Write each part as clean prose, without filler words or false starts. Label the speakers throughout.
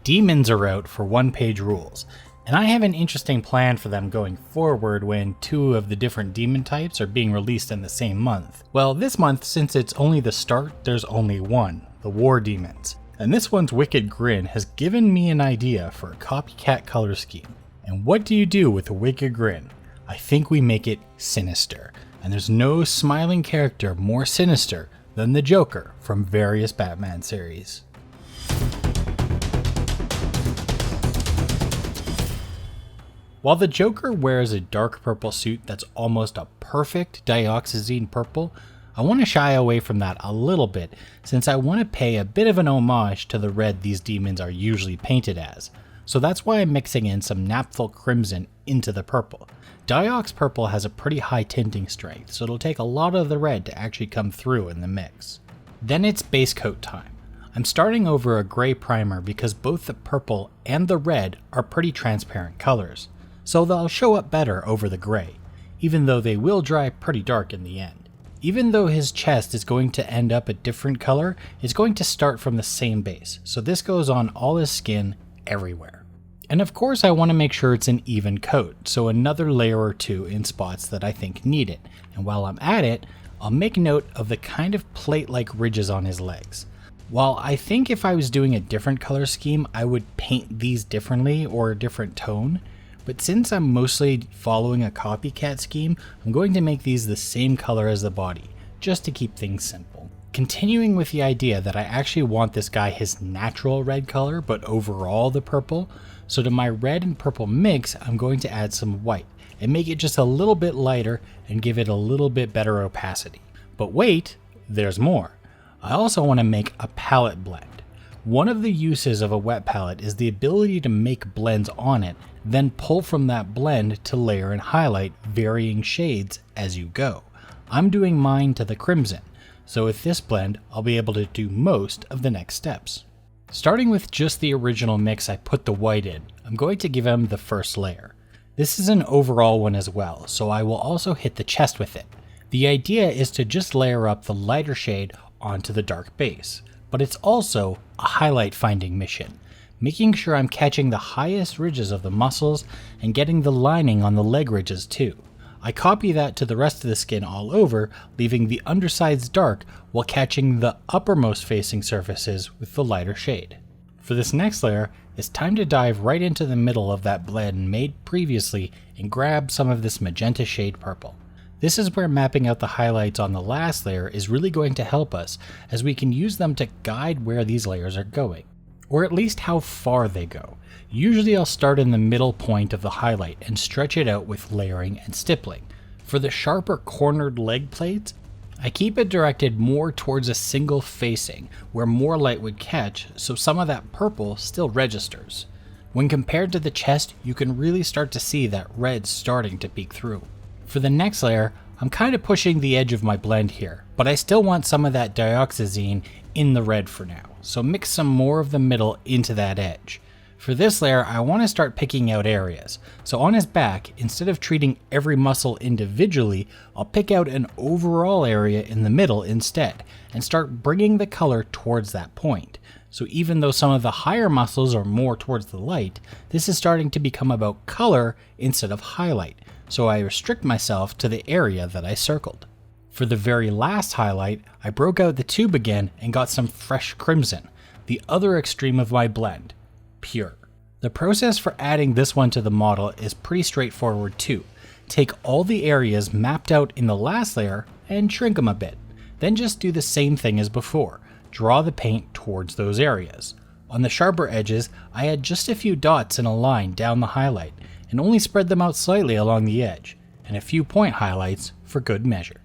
Speaker 1: Demons are out for one-page rules, and I have an interesting plan for them going forward when 2 of the different demon types are being released in the same month. Well, this month, since it's only the start, there's only one, the War Demons. And this one's Wicked Grin has given me an idea for a Copycat Colour Scheme. And what do you do with a Wicked Grin? I think we make it Sinister, and there's no smiling character more sinister than the Joker from various Batman series. While the Joker wears a dark purple suit that's almost a perfect dioxazine purple, I want to shy away from that a little bit since I want to pay a bit of an homage to the red these demons are usually painted as. So that's why I'm mixing in some Naphtha Crimson into the purple. Diox purple has a pretty high tinting strength, so it'll take a lot of the red to actually come through in the mix. Then it's base coat time. I'm starting over a gray primer because both the purple and the red are pretty transparent colors, so they'll show up better over the gray, even though they will dry pretty dark in the end. Even though his chest is going to end up a different color, it's going to start from the same base, so this goes on all his skin everywhere. And of course I want to make sure it's an even coat, so another layer or 2 in spots that I think need it, and while I'm at it, I'll make note of the kind of plate-like ridges on his legs. While I think if I was doing a different color scheme I would paint these differently or a different tone, but since I'm mostly following a copycat scheme, I'm going to make these the same color as the body, just to keep things simple. Continuing with the idea that I actually want this guy his natural red color, but overall the purple, so to my red and purple mix, I'm going to add some white, and make it just a little bit lighter and give it a little bit better opacity. But wait, there's more. I also want to make a palette blend. One of the uses of a wet palette is the ability to make blends on it, then pull from that blend to layer and highlight varying shades as you go. I'm doing mine to the crimson, so with this blend I'll be able to do most of the next steps. Starting with just the original mix I put the white in, I'm going to give him the first layer. This is an overall one as well, so I will also hit the chest with it. The idea is to just layer up the lighter shade onto the dark base, but it's also a highlight finding mission, making sure I'm catching the highest ridges of the muscles and getting the lining on the leg ridges too. I copy that to the rest of the skin all over, leaving the undersides dark while catching the uppermost facing surfaces with the lighter shade. For this next layer, it's time to dive right into the middle of that blend made previously and grab some of this magenta shade purple. This is where mapping out the highlights on the last layer is really going to help us, as we can use them to guide where these layers are going, or at least how far they go. Usually I'll start in the middle point of the highlight and stretch it out with layering and stippling. For the sharper cornered leg plates, I keep it directed more towards a single facing, where more light would catch, so some of that purple still registers. When compared to the chest, you can really start to see that red starting to peek through. For the next layer, I'm kind of pushing the edge of my blend here, but I still want some of that dioxazine in the red for now, so mix some more of the middle into that edge. For this layer, I want to start picking out areas, so on his back, instead of treating every muscle individually, I'll pick out an overall area in the middle instead, and start bringing the color towards that point. So even though some of the higher muscles are more towards the light, this is starting to become about color instead of highlight, so I restrict myself to the area that I circled. For the very last highlight, I broke out the tube again and got some fresh crimson, the other extreme of my blend, pure. The process for adding this one to the model is pretty straightforward too. Take all the areas mapped out in the last layer and shrink them a bit. Then just do the same thing as before, draw the paint towards those areas. On the sharper edges, I add just a few dots in a line down the highlight, and only spread them out slightly along the edge, and a few point highlights for good measure.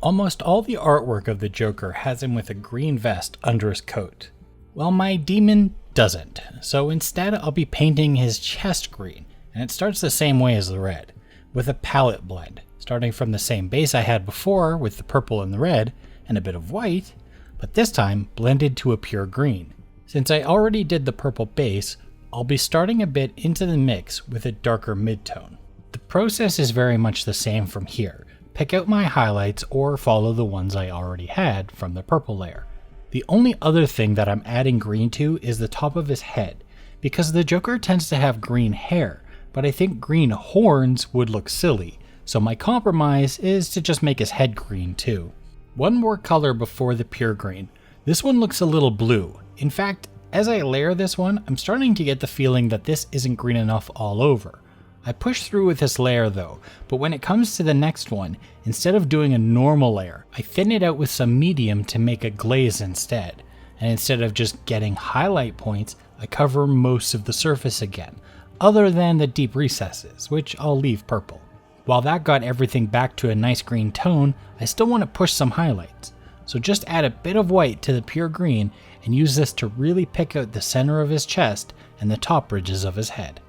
Speaker 1: Almost all the artwork of the Joker has him with a green vest under his coat. Well, my demon doesn't, so instead I'll be painting his chest green, and it starts the same way as the red, with a palette blend, starting from the same base I had before with the purple and the red, and a bit of white, but this time blended to a pure green. Since I already did the purple base, I'll be starting a bit into the mix with a darker midtone. The process is very much the same from here. Pick out my highlights or follow the ones I already had from the purple layer. The only other thing that I'm adding green to is the top of his head, because the Joker tends to have green hair, but I think green horns would look silly, so my compromise is to just make his head green too. One more color before the pure green. This one looks a little blue. In fact, as I layer this one, I'm starting to get the feeling that this isn't green enough all over. I push through with this layer though, but when it comes to the next one, instead of doing a normal layer, I thin it out with some medium to make a glaze instead. And instead of just getting highlight points, I cover most of the surface again, other than the deep recesses, which I'll leave purple. While that got everything back to a nice green tone, I still want to push some highlights. So just add a bit of white to the pure green and use this to really pick out the center of his chest and the top ridges of his head.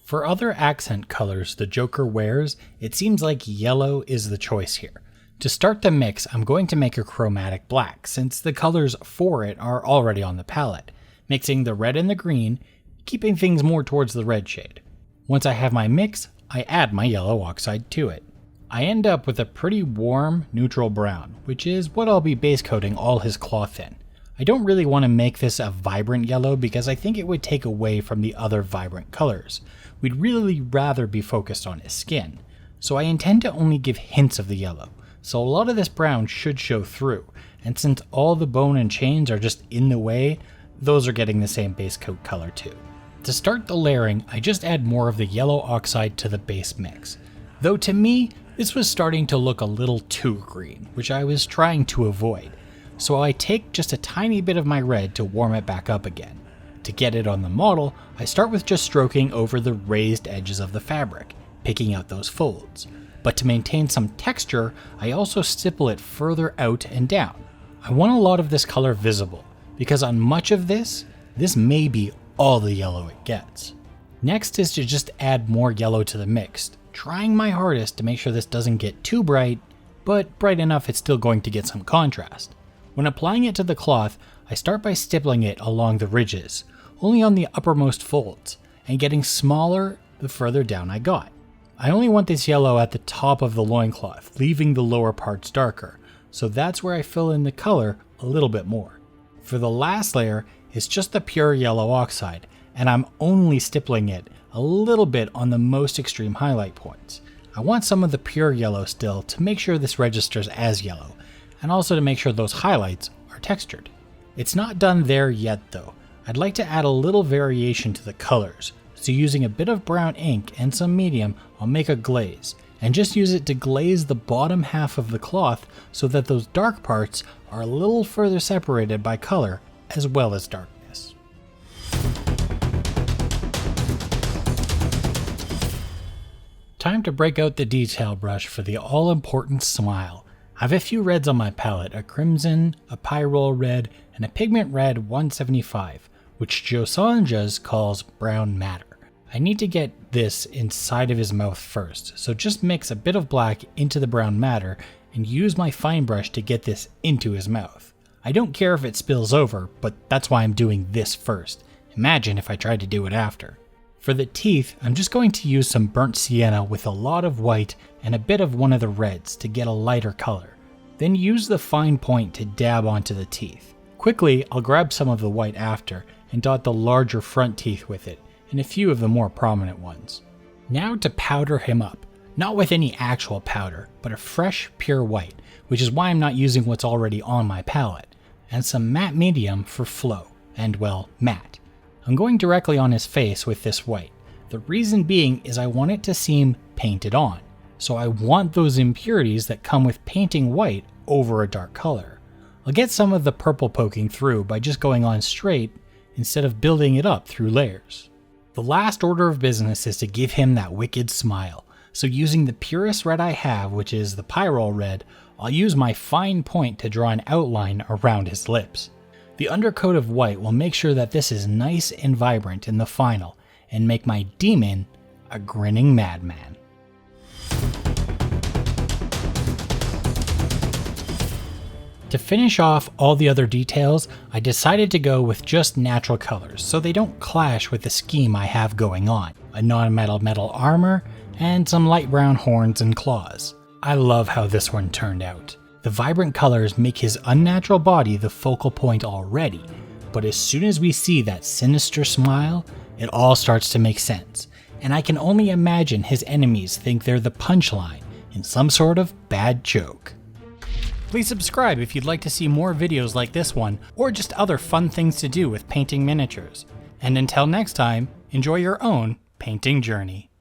Speaker 1: For other accent colors the Joker wears, it seems like yellow is the choice here. To start the mix, I'm going to make a chromatic black, since the colors for it are already on the palette, mixing the red and the green, keeping things more towards the red shade. Once I have my mix, I add my yellow oxide to it. I end up with a pretty warm, neutral brown, which is what I'll be base coating all his cloth in. I don't really want to make this a vibrant yellow because I think it would take away from the other vibrant colors. We'd really rather be focused on his skin. So I intend to only give hints of the yellow, so a lot of this brown should show through, and since all the bone and chains are just in the way, those are getting the same base coat color too. To start the layering, I just add more of the yellow oxide to the base mix. Though to me, this was starting to look a little too green, which I was trying to avoid. So I take just a tiny bit of my red to warm it back up again. To get it on the model, I start with just stroking over the raised edges of the fabric, picking out those folds. But to maintain some texture, I also stipple it further out and down. I want a lot of this color visible, because on much of this may be all the yellow it gets. Next is to just add more yellow to the mix, trying my hardest to make sure this doesn't get too bright, but bright enough it's still going to get some contrast. When applying it to the cloth, I start by stippling it along the ridges, only on the uppermost folds, and getting smaller the further down I got. I only want this yellow at the top of the loincloth, leaving the lower parts darker, so that's where I fill in the color a little bit more. For the last layer, it's just the pure yellow oxide, and I'm only stippling it a little bit on the most extreme highlight points. I want some of the pure yellow still to make sure this registers as yellow, and also to make sure those highlights are textured. It's not done there yet though. I'd like to add a little variation to the colors, so using a bit of brown ink and some medium, I'll make a glaze, and just use it to glaze the bottom half of the cloth so that those dark parts are a little further separated by color as well as darkness. Time to break out the detail brush for the all-important smile. I have a few reds on my palette, a crimson, a pyrrole red, and a pigment red 175, which Joe Sanjas calls brown matter. I need to get this inside of his mouth first, so just mix a bit of black into the brown matter and use my fine brush to get this into his mouth. I don't care if it spills over, but that's why I'm doing this first. Imagine if I tried to do it after. For the teeth, I'm just going to use some burnt sienna with a lot of white and a bit of one of the reds to get a lighter color. Then use the fine point to dab onto the teeth. Quickly, I'll grab some of the white after and dot the larger front teeth with it, and a few of the more prominent ones. Now to powder him up, not with any actual powder, but a fresh, pure white, which is why I'm not using what's already on my palette, and some matte medium for flow, and well, matte. I'm going directly on his face with this white. The reason being is I want it to seem painted on, so I want those impurities that come with painting white over a dark color. I'll get some of the purple poking through by just going on straight instead of building it up through layers. The last order of business is to give him that wicked smile. So using the purest red I have, which is the Pyrrole red, I'll use my fine point to draw an outline around his lips. The undercoat of white will make sure that this is nice and vibrant in the final, and make my demon a grinning madman. To finish off all the other details, I decided to go with just natural colors so they don't clash with the scheme I have going on. A non-metal armor, and some light brown horns and claws. I love how this one turned out. The vibrant colors make his unnatural body the focal point already, but as soon as we see that sinister smile, it all starts to make sense, and I can only imagine his enemies think they're the punchline in some sort of bad joke. Please subscribe if you'd like to see more videos like this one, or just other fun things to do with painting miniatures. And until next time, enjoy your own painting journey.